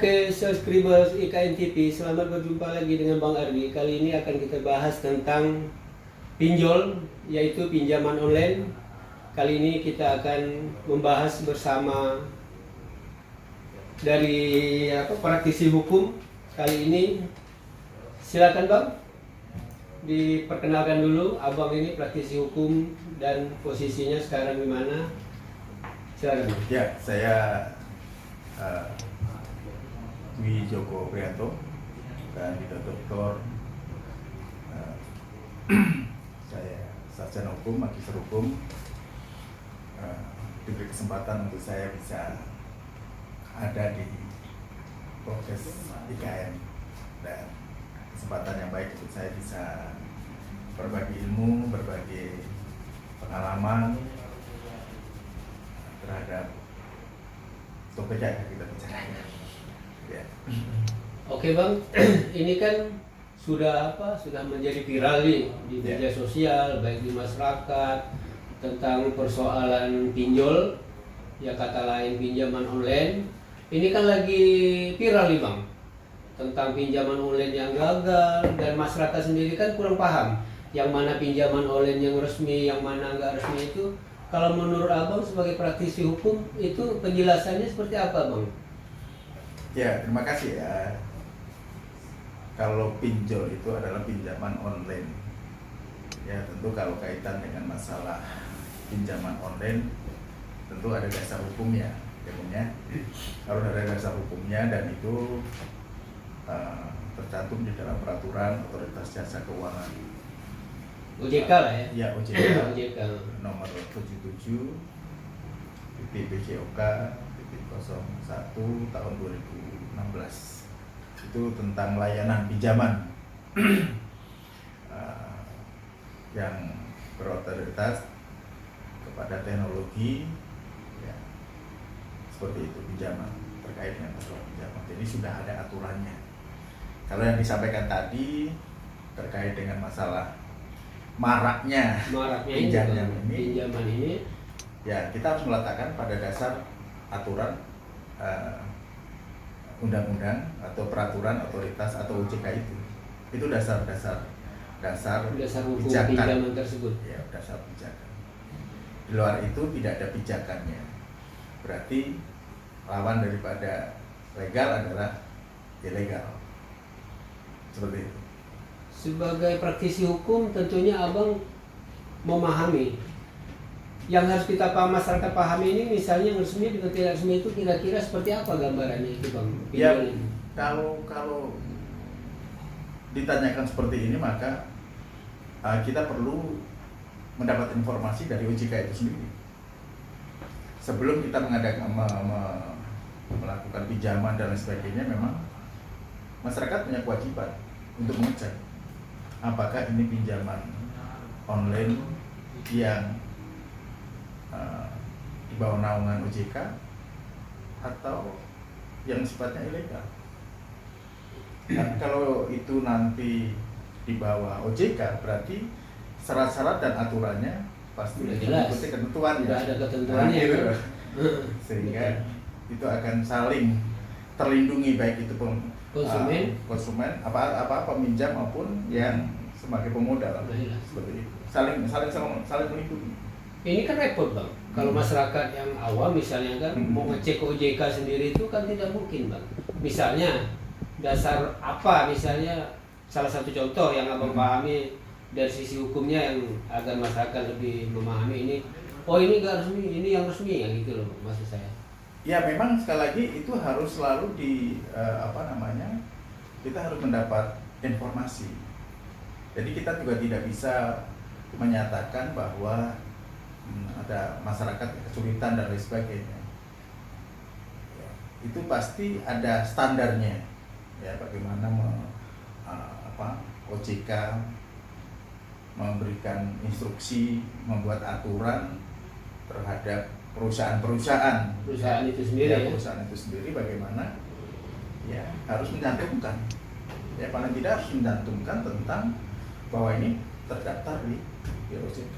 Oke, subscribers IKN TV, selamat berjumpa lagi dengan Bang Ardi. Kali ini akan kita bahas tentang pinjol, yaitu pinjaman online. Kali ini kita akan membahas bersama dari praktisi hukum. Kali ini silakan Bang, diperkenalkan dulu. Abang ini praktisi hukum dan posisinya sekarang di mana? Silakan Bang. Ya, saya Dwi Joko Prianto dan Doktor. Saya sarjana hukum, magister hukum. Diberi kesempatan untuk saya bisa ada di podcast IKN dan kesempatan yang baik untuk saya bisa berbagi ilmu, berbagi pengalaman terhadap topik yang kita bicarakan. Ya. Oke Bang, ini kan sudah menjadi viral nih di media sosial, baik di masyarakat, tentang persoalan pinjol, ya kata lain pinjaman online. Ini kan lagi viral nih Bang, tentang pinjaman online yang gagal, dan masyarakat sendiri kan kurang paham yang mana pinjaman online yang resmi, yang mana nggak resmi itu. Kalau menurut Abang sebagai praktisi hukum itu penjelasannya seperti apa Bang? Ya, terima kasih ya. Kalau pinjol itu adalah pinjaman online. Ya, tentu kalau kaitan dengan masalah pinjaman online, tentu ada dasar hukumnya. Tentunya kalau ada dasar hukumnya dan itu tercantum di dalam peraturan Otoritas Jasa Keuangan. OJK lah ya? Ya, OJK. OJK. Nomor 77 BJOK 01 tahun 2016 itu tentang layanan pinjaman yang berotoritas kepada teknologi, ya, seperti itu pinjaman, terkait dengan masalah pinjaman. Jadi sudah ada aturannya. Kalau yang disampaikan tadi terkait dengan masalah maraknya pinjaman ini, ya kita harus meletakkan pada dasar aturan undang-undang atau peraturan otoritas atau OJK itu dasar hukum pijakan pinjaman tersebut. Ya, dasar pijakan. Di luar itu tidak ada pijakannya, berarti lawan daripada legal adalah ilegal, seperti itu. Sebagai praktisi hukum tentunya Abang memahami yang harus kita masyarakat pahami ini, misalnya yang resmi dengan tidak resmi itu kira-kira seperti apa gambarannya itu Bang? Ya, kalau ditanyakan seperti ini maka kita perlu mendapat informasi dari OJK itu sendiri. Sebelum kita melakukan pinjaman dan lain sebagainya, memang masyarakat punya kewajiban untuk mengecek apakah ini pinjaman online yang di bawah naungan OJK atau yang sifatnya ilegal. Dan kalau itu nanti di bawah OJK, berarti syarat-syarat dan aturannya pasti mengikuti ketentuannya. Sudah ada ketentuannya, gitu. Sehingga itu akan saling terlindungi, baik itu konsumen apa peminjam maupun yang sebagai pemodal. Seperti itu. Saling melindungi. Ini kan repot Bang, kalau masyarakat yang awam misalnya kan mau ngecek OJK sendiri itu kan tidak mungkin Bang. Misalnya dasar apa, misalnya salah satu contoh yang Abang pahami dari sisi hukumnya yang agar masyarakat lebih memahami ini. Oh ini nggak resmi, ini yang resmi ya gitu loh maksud saya. Ya memang sekali lagi itu harus selalu kita harus mendapat informasi. Jadi kita juga tidak bisa menyatakan bahwa ada masyarakat kesulitan dan lain sebagainya. Ya, itu pasti ada standarnya. Ya, bagaimana OJK memberikan instruksi, membuat aturan terhadap perusahaan itu sendiri. Ya, perusahaan itu sendiri bagaimana ya harus mencantumkan. Ya, paling tidak harus mencantumkan tentang bahwa ini terdaftar di OJK.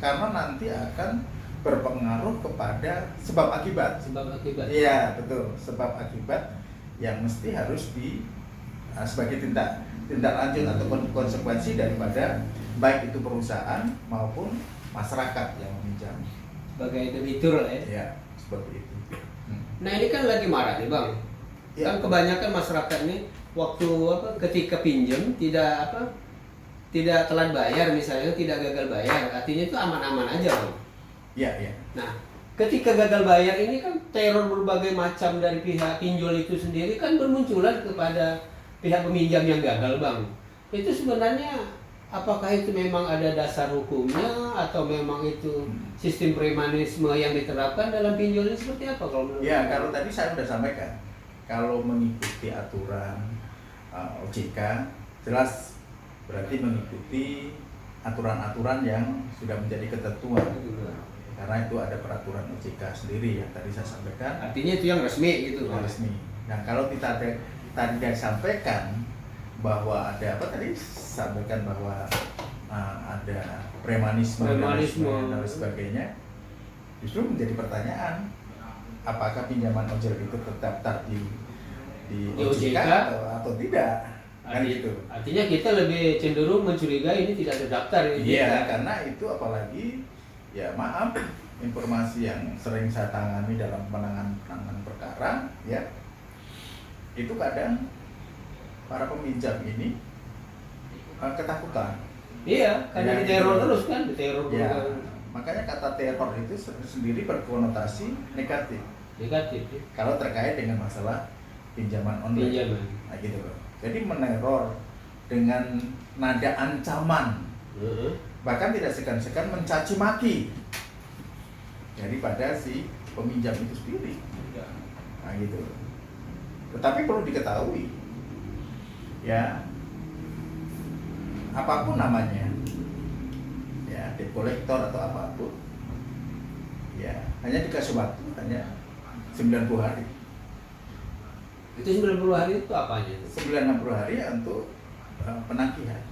Karena nanti akan berpengaruh kepada sebab akibat. Sebab akibat. Iya, betul. Sebab akibat yang mesti harus sebagai tindak lanjut atau konsekuensi daripada baik itu perusahaan maupun masyarakat yang meminjam. Sebagai debitur lah ya. Ya, seperti itu. Nah ini kan lagi marah nih bang. Ya. Kan kebanyakan masyarakat ini waktu ketika pinjam tidak telat bayar misalnya, tidak gagal bayar, artinya itu aman-aman aja bang. Iya, iya. Nah ketika gagal bayar ini kan teror berbagai macam dari pihak pinjol itu sendiri kan bermunculan kepada pihak peminjam yang gagal bang. Itu sebenarnya apakah itu memang ada dasar hukumnya atau memang itu sistem premanisme yang diterapkan dalam pinjol ini seperti apa kalau menurut Ya, Anda? kalau tadi saya sudah sampaikan, kalau mengikuti aturan OJK, jelas berarti mengikuti aturan-aturan yang sudah menjadi ketentuan. Karena itu ada peraturan OJK sendiri yang tadi saya sampaikan. Artinya itu yang resmi gitu Yang Bang. resmi. Nah, kalau kita tadi sampaikan bahwa ada apa tadi sampaikan bahwa ada premanisme dan lain sebagainya, justru menjadi pertanyaan apakah pinjaman ojol itu terdaftar di OJK atau tidak, kan gitu. Artinya kita lebih cenderung mencurigai ini tidak terdaftar Iya, karena itu apalagi ya maaf, informasi yang sering saya tangani dalam penanganan perkara ya, itu kadang para peminjam ini ketakutan. Iya, karena Ya, diteror gitu. terus kan, diteror Ya, makanya kata teror itu sendiri berkonotasi negatif negatif ya. kalau terkait dengan masalah pinjaman online. Pinjaman. Nah, gitu loh. Jadi meneror dengan nada ancaman, bahkan tidak segan-segan mencaci maki daripada si peminjam itu sendiri. Nah, gitu. Tetapi perlu diketahui, ya, apapun namanya, ya, debt collector atau apapun, ya, hanya dikasih waktu hanya 90 hari. Itu 90 hari itu apanya itu? 90 hari untuk penagihan.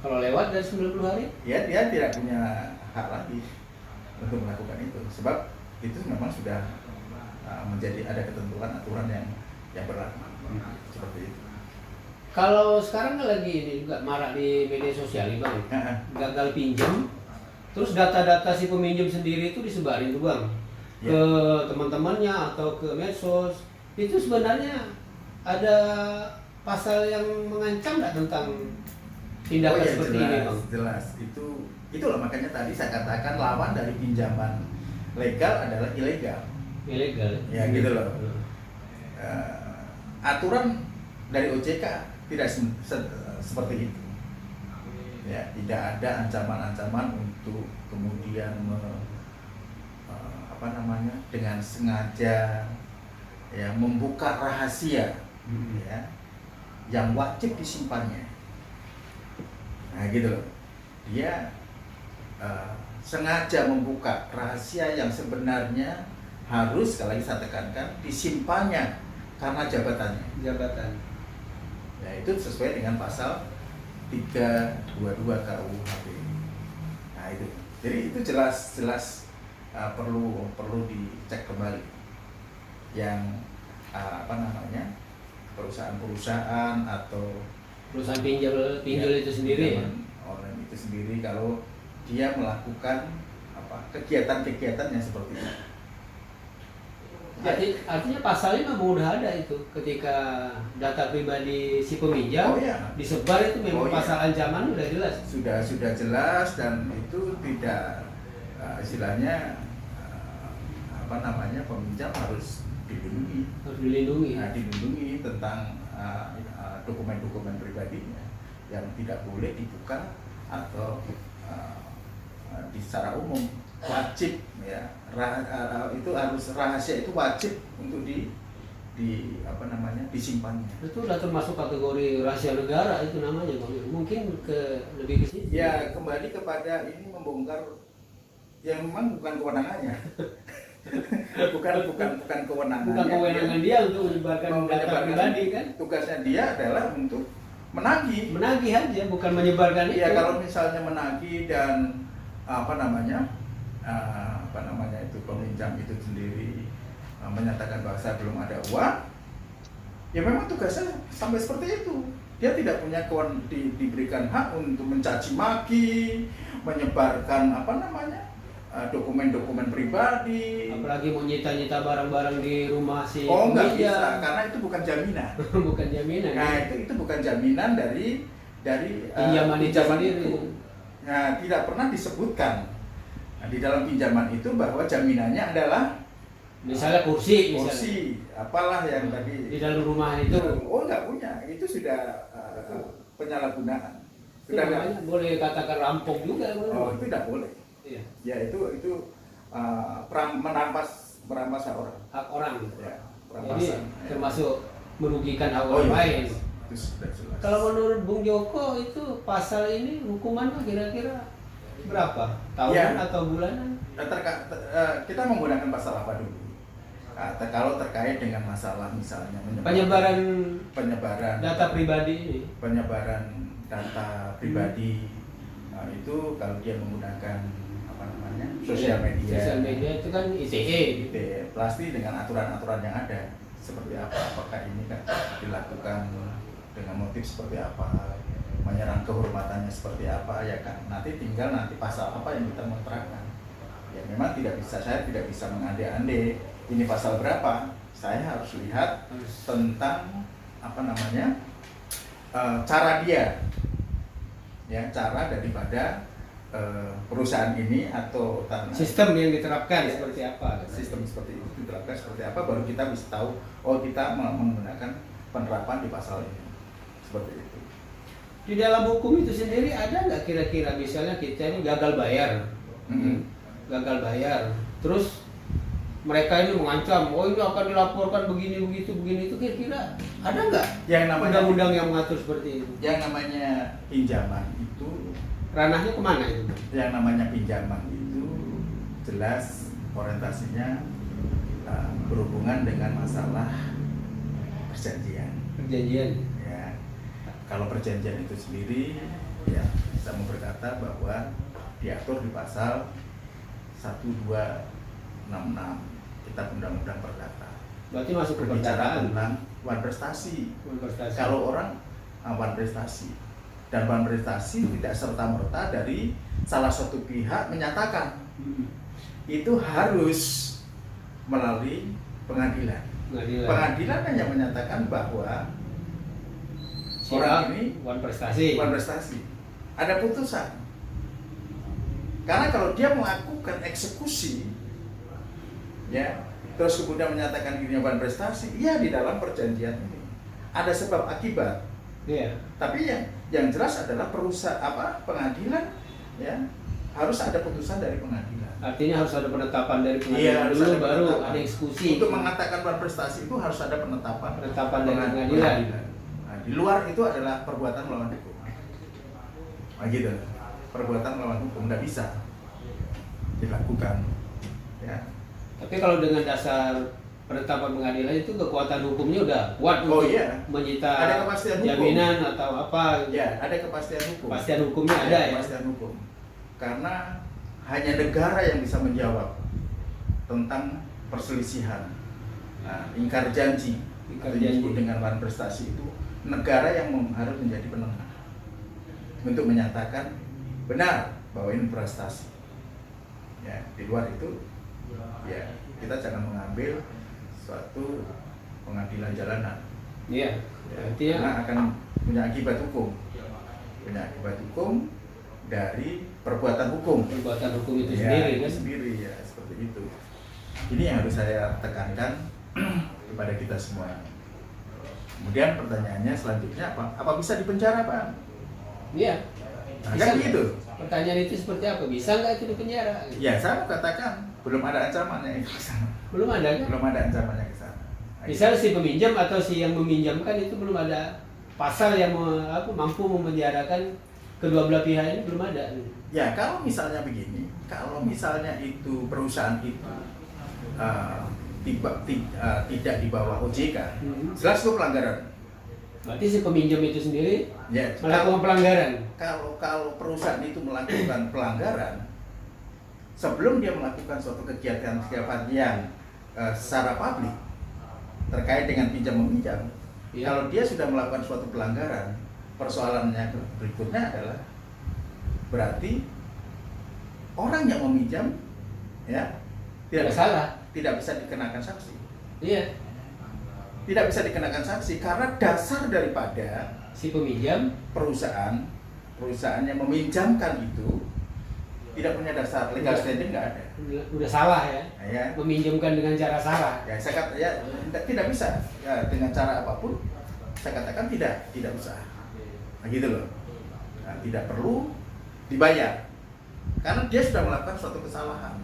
Kalau lewat dari 90 hari? Ya, dia tidak punya hak lagi untuk melakukan itu, sebab itu memang sudah menjadi ada ketentuan aturan yang berlaku seperti itu. Kalau sekarang kan lagi ini juga marak di media sosial nih Bang, gagal pinjam, terus data-data si peminjam sendiri itu disebarin tuh Bang, Ya. ke teman-temannya atau ke medsos. Itu sebenarnya ada pasal yang mengancam nggak tentang tindakan ya, seperti jelas, ini Bang? jelas. Itulah makanya tadi saya katakan lawan dari pinjaman legal adalah ilegal. Ilegal. Ya, gitu loh. Aturan dari OJK tidak seperti itu. Ya, tidak ada ancaman-ancaman untuk kemudian dengan sengaja ya membuka rahasia ya yang wajib disimpannya. Nah, gitu loh. Dia sengaja membuka rahasia yang sebenarnya harus, sekali lagi saya tekankan, disimpannya karena jabatannya. Jabatan. Ya, itu sesuai dengan pasal 322 KUHP. Nah, itu. Jadi itu jelas perlu dicek kembali. Yang perusahaan-perusahaan atau Perusahaan pinjol itu sendiri ya? Online itu sendiri kalau dia melakukan kegiatan-kegiatan yang seperti itu. Artinya pasalnya memang udah ada itu ketika data pribadi si peminjam disebar itu memang pasal ancaman udah jelas. Sudah jelas dan itu tidak istilahnya peminjam harus dilindungi. Harus dilindungi. Nah, dilindungi tentang dokumen-dokumen pribadinya yang tidak boleh dibuka atau secara umum. Wajib ya, itu harus rahasia itu wajib untuk disimpannya. Itu udah termasuk kategori rahasia negara itu namanya Bang. Mungkin lebih ke situ. Ya, kembali kepada ini membongkar yang memang bukan kewenangannya. bukan kewenangannya. Bukan kewenangan dia untuk menyebarkan data pribadi kan? Tugasnya dia adalah untuk menagih. Menagih aja, bukan menyebarkan itu. Ya, kalau misalnya menagih dan itu peminjam itu sendiri menyatakan bahwa saya belum ada uang, ya memang tugasnya sampai seperti itu. Dia tidak punya diberikan hak untuk mencaci maki, menyebarkan dokumen-dokumen pribadi. Apalagi mau nyita-nyita barang-barang di rumah si Nggak peminjam. bisa, karena itu bukan jaminan. Bukan jaminan. Nah, itu bukan jaminan dari pinjaman itu sendiri. Nah, tidak pernah disebutkan di dalam pinjaman itu bahwa jaminannya adalah Misalnya kursi, apalah yang tadi di dalam rumah itu. nggak punya, itu sudah penyalahgunaan. Itu namanya boleh katakan rampok juga. Itu tidak boleh. Iya. Ya itu merampas orang. Hak orang. Ya, Jadi perampasan. termasuk merugikan hak Oh, orang iya. lain. Itu sudah jelas. Kalau menurut Bung Joko itu pasal ini hukumannya kira-kira berapa? Tahunan Ya. atau bulanan? Kita menggunakan pasal apa dulu? Kalau terkait dengan masalah misalnya penyebaran Data pribadi ini. penyebaran data pribadi, itu kalau dia menggunakan sosial media. Sosial media itu kan ITE. Gitu ya, pasti dengan aturan-aturan yang ada seperti apa, apakah ini kan dilakukan dengan motif seperti apa, menyerang kehormatannya seperti apa, ya kan nanti tinggal pasal apa yang kita mau terapkan. Ya memang saya tidak bisa mengande-ande ini pasal berapa, saya harus lihat tentang cara dia, ya cara daripada perusahaan ini atau Sistem yang diterapkan Ya, seperti apa? sistem seperti itu diterapkan seperti apa, baru kita bisa tahu kita menggunakan penerapan di pasal ini seperti itu. Di dalam hukum itu sendiri ada nggak kira-kira misalnya kita ini gagal bayar, gagal bayar, terus mereka ini mengancam, ini akan dilaporkan begini begitu begini, itu kira-kira ada nggak Yang namanya undang-undang yang mengatur seperti itu? yang namanya pinjaman itu, Ranahnya kemana itu? yang namanya pinjaman itu jelas orientasinya berhubungan dengan masalah perjanjian. Perjanjian. Ya, kalau perjanjian itu sendiri, ya bisa berkata bahwa diatur di pasal 1266 Kitab Undang-Undang Perdata. Berarti masuk ke Berbicara perdataan. tentang wan prestasi. Prestasi. Kalau orang wan prestasi, dan wan prestasi tidak serta-merta dari salah satu pihak menyatakan, itu harus melalui pengadilan. Pengadilan hanya menyatakan bahwa orang ini wan prestasi. wan prestasi. Ada putusan. Karena kalau dia melakukan eksekusi, ya, terus kemudian menyatakan dirinya wan prestasi, ya di dalam perjanjian ini ada sebab akibat. Iya. Tapi yang jelas adalah pengadilan, ya, harus ada putusan dari pengadilan. Artinya harus ada penetapan dari Iya, pengadilan harus dulu, ada baru penetapan. ada eksekusi. Untuk mengatakan wan prestasi itu harus ada penetapan dari pengadilan. Nah, di luar itu adalah perbuatan melawan hukum. Nah, gitu. Perbuatan melawan hukum tidak bisa dilakukan. Ya. Tapi kalau dengan dasar penetapan pengadilan itu kekuatan hukumnya udah kuat Oh, untuk iya. menyita Ada kepastian hukum. jaminan atau apa. Ya, ada kepastian hukum. Kepastian hukumnya ada ya. Kepastian hukum. Karena hanya negara yang bisa menjawab tentang perselisihan. Nah, ingkar janji. Ingkar Atau janji. disebut dengan wan prestasi itu negara yang harus menjadi penengah untuk menyatakan benar bahwa ini prestasi. Ya, di luar itu, ya kita jangan mengambil suatu pengadilan jalanan. Iya. Ya, Artinya karena akan punya akibat hukum, dari perbuatan hukum. perbuatan hukum itu Ya, sendiri itu kan. sendiri, ya seperti itu. Ini yang harus saya tekankan kepada kita semua. Kemudian pertanyaannya selanjutnya apa bisa dipenjara, Pak? Iya. Nah, Bisa kan nggak? gitu. Pertanyaan itu seperti apa? Bisa nggak itu dipenjara? Ya, saya mau katakan belum ada ancamannya ke sana. Belum ada kan? Belum ada ancamannya ke sana. Misalnya si peminjam atau si yang meminjamkan itu belum ada pasal yang mampu memenjarakan kedua belah pihak ini, belum ada. Ya, kalau misalnya begini, kalau misalnya itu perusahaan itu tidak di bawah OJK, jelas itu pelanggaran. Berarti si peminjam itu sendiri Ya, melakukan pelanggaran. kalau perusahaan itu melakukan pelanggaran, sebelum dia melakukan suatu kegiatan yang secara publik terkait dengan pinjam meminjam, Ya. Kalau dia sudah melakukan suatu pelanggaran, persoalannya berikutnya adalah berarti orang yang meminjam ya Tidak salah. tidak bisa dikenakan sanksi. Iya. Tidak bisa dikenakan sanksi karena dasar daripada Si peminjam perusahaan yang meminjamkan itu tidak punya dasar legal standing, nggak ada. udah salah ya. Ya, Meminjamkan dengan cara salah. ya saya kata ya tidak bisa ya, dengan cara apapun saya katakan tidak bisa. Nah, gitu loh. Nah, tidak perlu dibayar karena dia sudah melakukan suatu kesalahan,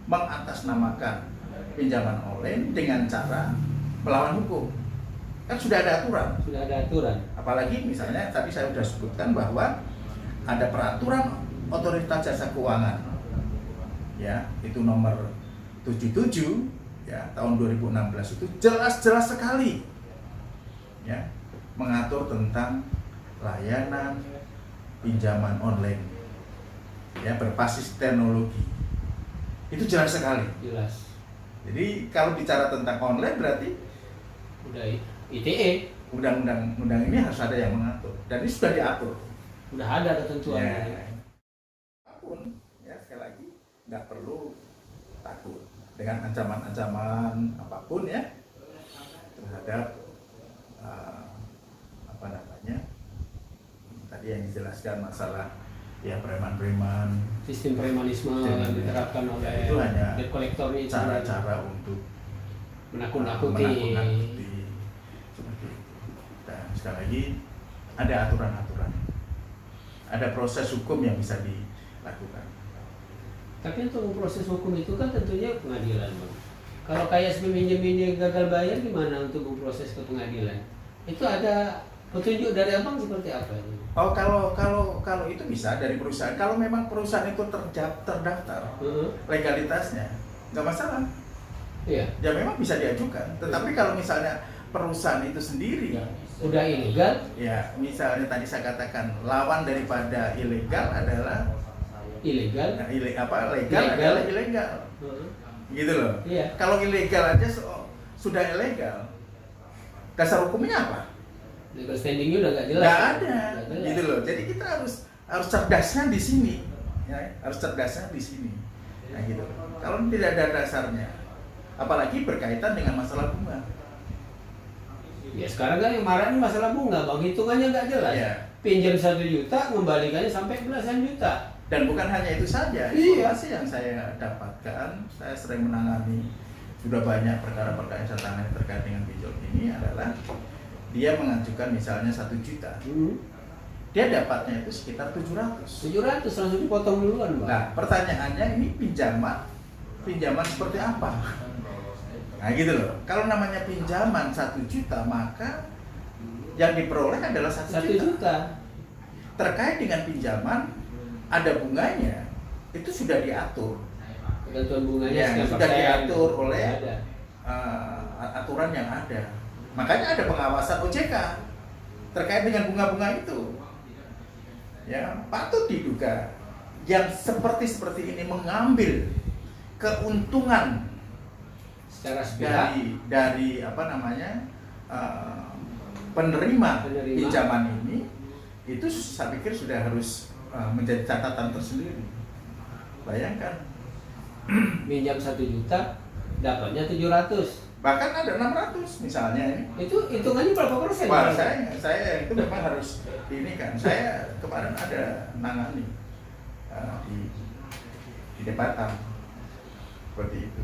mengatasnamakan pinjaman online dengan cara melawan hukum. Kan sudah ada aturan. Sudah ada aturan. Apalagi misalnya tadi saya sudah sebutkan bahwa ada peraturan Otoritas Jasa Keuangan ya, itu nomor 77 ya tahun 2016, itu jelas sekali ya mengatur tentang layanan pinjaman online ya berbasis teknologi. Itu jelas sekali. Jelas. Jadi kalau bicara tentang online berarti Udah ITE. undang-undang ini harus ada yang mengatur dan ini sudah diatur. Udah ada ketentuan. Ya. Apapun ya sekali lagi nggak perlu takut dengan ancaman-ancaman apapun ya terhadap apa namanya tadi yang dijelaskan masalah ya preman-preman, Sistem premanisme yang diterapkan oleh itu hanya debt collector ini cara-cara untuk menakut-nakuti. seperti itu. Dan sekali lagi ada aturan-aturan, ada proses hukum yang bisa dilakukan. Tapi untuk proses hukum itu kan tentunya pengadilan, Bang. Kalau kayak si peminjam ini gagal bayar, gimana untuk memproses ke pengadilan? Itu ada petunjuk dari Abang seperti apa itu? Oh, kalau itu bisa dari perusahaan. Kalau memang perusahaan itu terdaftar legalitasnya nggak masalah. Iya. Ya memang bisa diajukan. Tetapi kalau misalnya perusahaan itu sendiri Udah ilegal, ya misalnya tadi saya katakan lawan daripada ilegal adalah ilegal. nah, legal Ilegal. adalah ilegal. Gitu loh. Iya. Kalau ilegal aja sudah ilegal, dasar hukumnya apa? Legal standingnya udah gak jelas. Nggak ada. Nggak jelas. Gitu loh. Jadi kita harus cerdasnya di sini, ya, harus cerdasnya di sini. Nah gitu. Kalau tidak ada dasarnya, apalagi berkaitan dengan masalah bunga. Ya sekarang kan yang marah ini masalah bunga, Bang. Hitungannya nggak jelas. Iya. Pinjam 1 juta, mengembalikannya sampai belasan juta. Dan bukan hanya itu saja, Iya. informasi yang saya dapatkan, saya sering menangani sudah banyak perkara-perkara yang saya tangani terkait dengan pinjol ini adalah dia mengajukan misalnya 1 juta, dia dapatnya itu sekitar 700. 700 langsung dipotong duluan, Bang. Nah pertanyaannya ini pinjaman seperti apa? Nah gitu loh, kalau namanya pinjaman 1 juta maka yang diperoleh adalah 1 1 juta. juta. Terkait dengan pinjaman ada bunganya, itu sudah diatur. Ketentuan bunganya Ya, sekian sudah persen. diatur oleh Ada. aturan yang ada. Makanya ada pengawasan OJK terkait dengan bunga-bunga itu. Ya, patut diduga yang seperti ini mengambil keuntungan Secara sepihak. dari apa namanya penerima pinjaman ini, itu saya pikir sudah harus menjadi catatan tersendiri. Bayangkan. Minjam 1 juta, dapatnya 700. Bahkan ada 600 misalnya ini. Itu hitungannya berapa persen? Wah, saya itu memang harus ini kan. Saya kemarin ada nangani di Batam seperti itu.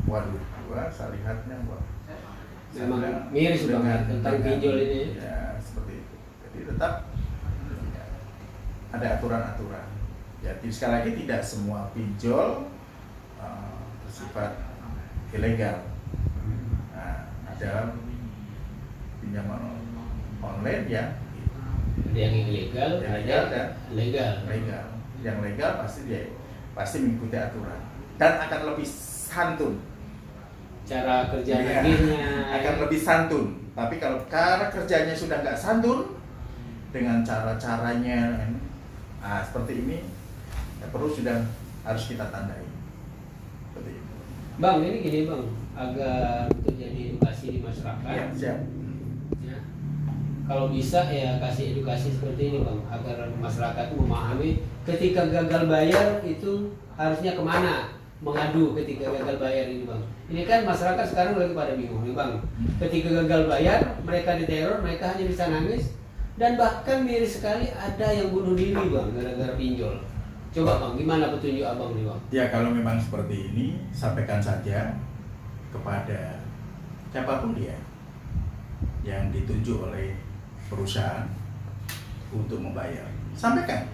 Waduh, saya lihatnya Memang miris banget tentang pinjol ini. Ya, seperti itu. Jadi tetap ya, ada aturan-aturan. Ya, sekali lagi tidak semua pinjol bersifat ilegal. Nah, ada pinjaman online yang Ada yang ilegal, Yang ada legal yang dan legal. legal. Yang legal pasti mengikuti aturan dan akan lebih santun. Cara kerja Iya, nagihnya akan lebih santun. Tapi kalau cara kerjanya sudah nggak santun dengan cara-caranya, seperti ini, ya perlu sudah harus kita tandai. Seperti itu. Bang, ini gini Bang, agar untuk jadi edukasi di masyarakat. Ya, siap. Ya, Kalau bisa ya kasih edukasi seperti ini Bang, agar masyarakat memahami ketika gagal bayar itu harusnya kemana mengadu ketika gagal bayar ini Bang. Ini kan masyarakat sekarang lagi pada bingung nih Bang. Ketika gagal bayar mereka diteror, mereka hanya bisa nangis dan bahkan miris sekali ada yang bunuh diri Bang gara-gara pinjol. Coba Bang, gimana petunjuk Abang nih Bang? Ya kalau memang seperti ini, sampaikan saja kepada siapapun dia yang ditunjuk oleh perusahaan untuk membayar. Sampaikan.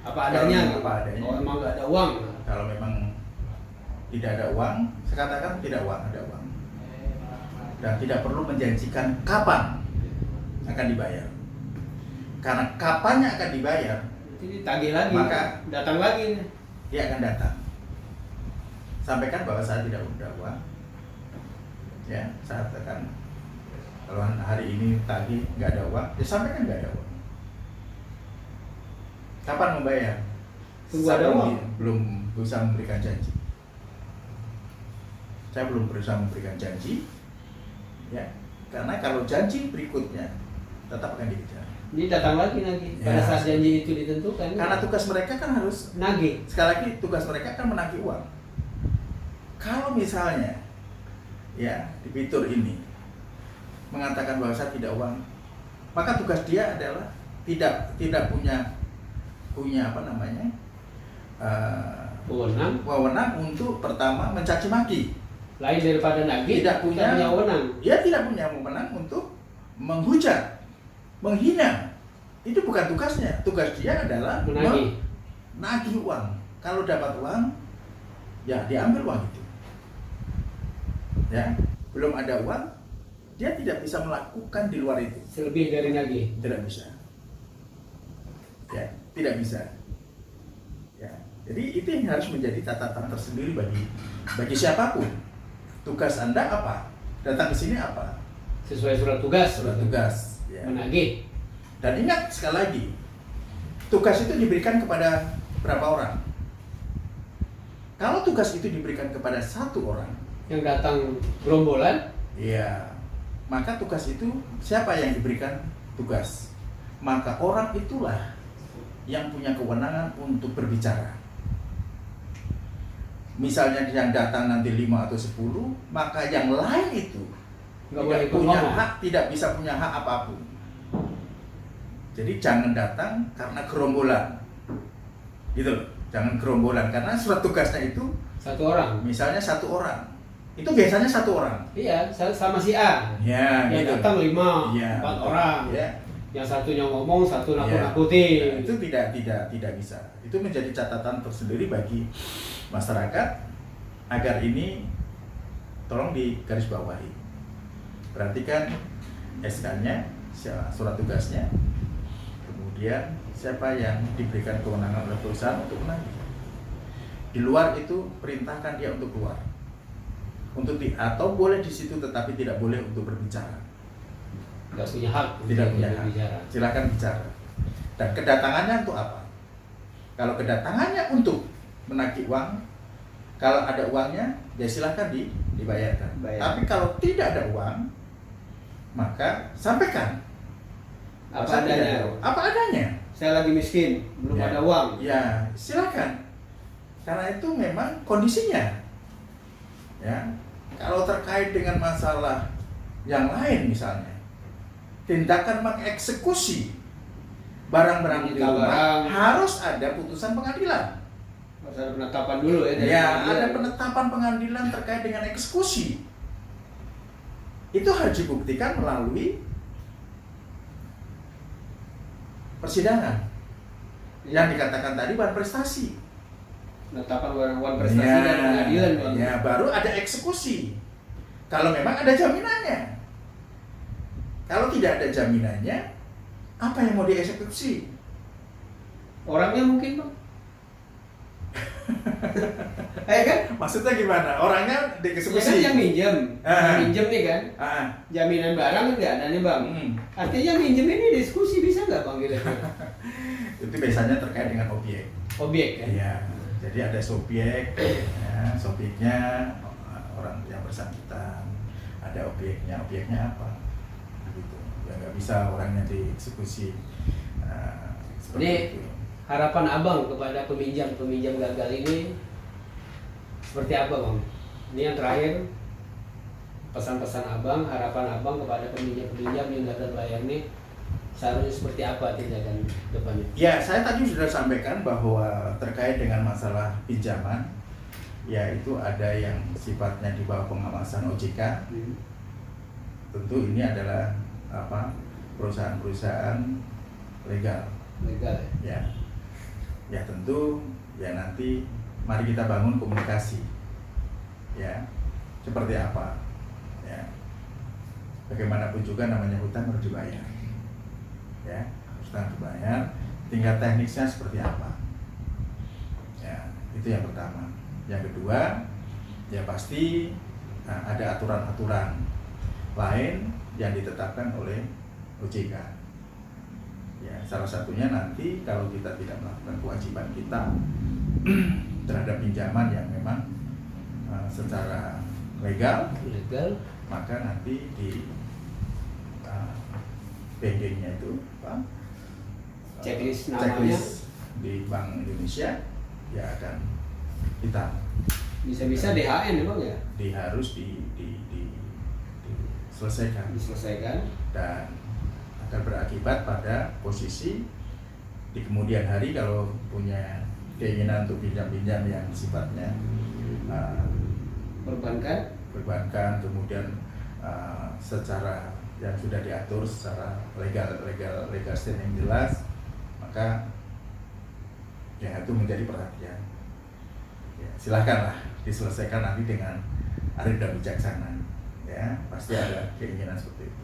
Apa adanya? Kalau apa adanya. Oh, emang nggak ada uang? Kalau memang tidak ada uang, saya katakan tidak ada uang. Dan tidak perlu menjanjikan kapan akan dibayar. Karena kapannya akan dibayar, Jadi tagih lagi, maka datang lagi. dia akan datang. Sampaikan bahwa saya tidak ada uang. Ya, saya katakan kalau hari ini tagih nggak ada uang, ya sampaikan nggak ada uang. Kapan membayar? Tunggu Saya ada uang. belum bisa memberikan janji. Saya belum berusaha memberikan janji, ya, karena kalau janji berikutnya tetap akan dikejar. Ini datang lagi pada Ya. saat janji itu ditentukan. Karena tugas mereka kan harus, nagih. sekali lagi tugas mereka kan menagih uang. Kalau misalnya, ya, debitur ini mengatakan bahwa saya tidak uang, maka tugas dia adalah tidak punya apa namanya wewenang untuk pertama mencaci maki. Lain daripada nagih, Tidak punya wewenang. Dia tidak punya wewenang untuk menghujat, menghina. Itu bukan tugasnya. Tugas dia adalah menagih uang. Kalau dapat uang, ya diambil uang itu. Ya, belum ada uang, dia tidak bisa melakukan di luar itu. Selebih dari nagih. Tidak bisa. Ya, tidak bisa. Ya, jadi itu yang harus menjadi catatan tersendiri bagi siapapun. Tugas Anda apa? Datang ke sini apa? Sesuai surat tugas. Surat tugas. Ya. Menagih. Dan ingat sekali lagi, tugas itu diberikan kepada berapa orang? Kalau tugas itu diberikan kepada satu orang, Yang datang gerombolan, ya, maka tugas itu siapa yang diberikan tugas? Maka orang itulah yang punya kewenangan untuk berbicara. Misalnya yang datang nanti 5 atau 10, maka yang lain itu nggak boleh punya ngomong. hak, tidak bisa punya hak apapun. Jadi jangan datang karena gerombolan, gitu loh. Jangan gerombolan karena surat tugasnya itu Satu orang. misalnya satu orang, itu biasanya satu orang. Iya, sama si A. Ya, Yang gitu. datang 5, Ya, 4 betul. orang. Ya. Yang satunya ngomong, satu Ya. nakut-nakutin. Nah, itu tidak bisa. Itu menjadi catatan tersendiri bagi masyarakat agar ini tolong digarisbawahi. Perhatikan SK-nya, surat tugasnya, kemudian siapa yang diberikan kewenangan oleh perusahaan untuk menagih. Di luar itu perintahkan dia untuk keluar, atau boleh di situ tetapi tidak boleh untuk berbicara. Nggak punya hak. Tidak untuk punya hak. berbicara. Silakan bicara. Dan kedatangannya untuk apa? Kalau kedatangannya untuk menagih uang, kalau ada uangnya, ya silakan dibayarkan. Bayar. Tapi kalau tidak ada uang, maka sampaikan. Apa Saya tidak adanya. ada uang. Apa adanya. Saya lagi miskin, belum Ya. ada uang. Ya, silakan. Karena itu memang kondisinya. Ya. Kalau terkait dengan masalah yang lain misalnya, tindakan mengeksekusi barang-barang di Menyita rumah barang. harus ada putusan pengadilan. Harus ada penetapan dulu ya. dari Ya, pengadilan. ada penetapan pengadilan terkait dengan eksekusi. Itu harus dibuktikan melalui persidangan. Yang dikatakan tadi bukan prestasi. Penetapan uang prestasi dan pengadilan Bang. Ya, baru ada eksekusi. Kalau memang ada jaminannya. Kalau tidak ada jaminannya, apa yang mau dieksekusi? Orangnya mungkin Bang. Kan? Maksudnya gimana? Orangnya Ya kan dieksekusi. yang minjem. Ah. Minjem nih kan. Ah, Jaminan barang kan nggak ada nih Bang. Artinya yang minjem ini diskusi bisa nggak Bang kira-kira? itu biasanya terkait dengan objek. Objek kan. Iya. Jadi ada subjek, ya, subjeknya orang yang bersangkutan, ada objeknya apa, gitu. ya nggak bisa orangnya dieksekusi seperti Ini itu. harapan abang kepada peminjam gagal ini seperti apa bang? Ini yang terakhir, pesan-pesan abang, harapan abang kepada peminjam yang gagal bayar ini seharusnya seperti apa tindakan depannya? Ya, saya tadi sudah sampaikan bahwa terkait dengan masalah pinjaman, yaitu ada yang sifatnya di bawah pengawasan OJK. Tentu ini adalah perusahaan-perusahaan legal. Legal Ya, ya tentu ya nanti mari kita bangun komunikasi. Ya, seperti apa? Ya, bagaimanapun juga namanya hutang harus dibayar. Ya, hutang dibayar. Tingkat teknisnya seperti apa? Ya, itu yang pertama. Yang kedua, ya pasti ada aturan-aturan lain yang ditetapkan oleh OJK. Ya, salah satunya nanti kalau kita tidak melakukan kewajiban kita terhadap pinjaman yang memang secara legal, maka nanti di bank-nya itu checklist namanya di Bank Indonesia ya akan kita bisa-bisa DHN emang ya? harus diselesaikan dan akan berakibat pada posisi di kemudian hari kalau punya keinginan untuk pinjam-pinjam yang sifatnya perbankan kemudian secara yang sudah diatur secara legal standing jelas, maka ya itu menjadi perhatian. Ya, silakanlah diselesaikan nanti dengan arif dan bijaksana. Ya, pasti ada keinginan seperti itu.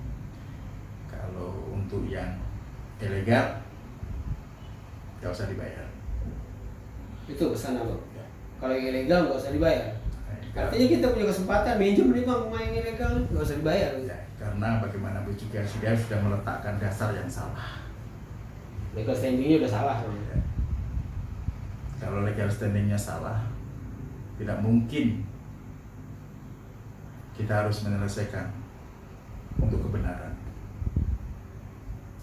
Kalau untuk yang ilegal, nggak usah dibayar. Itu pesan abang. Ya. Kalau yang ilegal nggak usah dibayar. Artinya kita punya kesempatan minjem nih bang, main ilegal nggak usah dibayar. Ya, karena bagaimanapun juga dia sudah meletakkan dasar yang salah. Legal standingnya udah salah. Ya. Kalau legal standingnya salah, tidak mungkin kita harus menyelesaikan untuk kebenaran.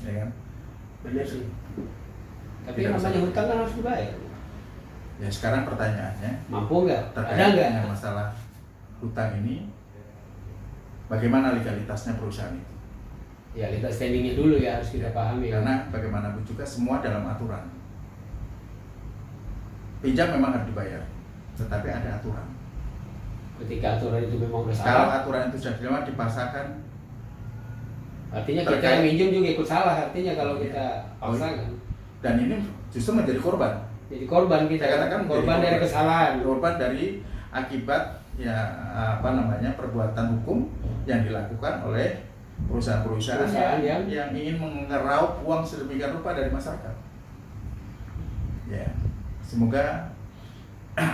Ya kan? Benar sih. Tapi namanya hutang kan harus dibayar. Ya sekarang pertanyaannya, mampu nggak? Ada nggak dengan masalah hutang ini? Bagaimana legalitasnya perusahaan itu? Ya legal standingnya dulu ya harus kita pahami. Karena bagaimanapun juga semua dalam aturan. Pinjam memang harus dibayar, tetapi ada aturan. Ketika aturan itu memang bersalah. Kalau aturan itu sudah dilewat dipaksakan. Artinya kita yang minjem juga ikut salah artinya kalau kita paksakan. Dan ini justru menjadi korban. Jadi korban kita, katakan korban dari kesalahan, korban dari akibat ya perbuatan hukum yang dilakukan oleh perusahaan-perusahaan yang ingin mengeraup uang sedemikian rupa dari masyarakat. Ya, semoga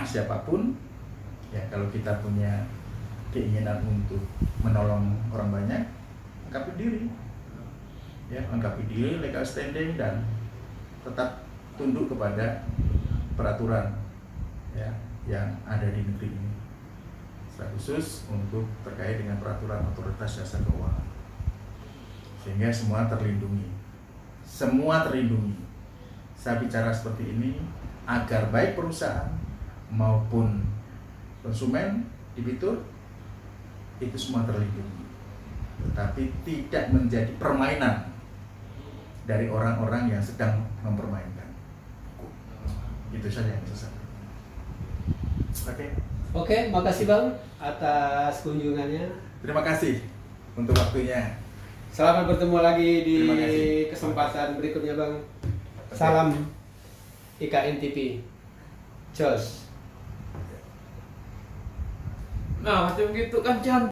siapapun ya kalau kita punya keinginan untuk menolong orang banyak, angkapi diri, ya angkapi diri legal standing dan tetap tunduk kepada peraturan ya yang ada di negeri ini, secara khusus untuk terkait dengan peraturan otoritas jasa keuangan, sehingga semua terlindungi. Saya bicara seperti ini agar baik perusahaan maupun konsumen debitur itu semua terlindungi, tetapi tidak menjadi permainan dari orang-orang yang sedang mempermainkan. Itu saja yang bisa saya. Oke, makasih Bang atas kunjungannya. Terima kasih untuk waktunya. Selamat bertemu lagi di kesempatan berikutnya Bang. Salam IKN TV. Jos. Nah, macam gitu kan cantik.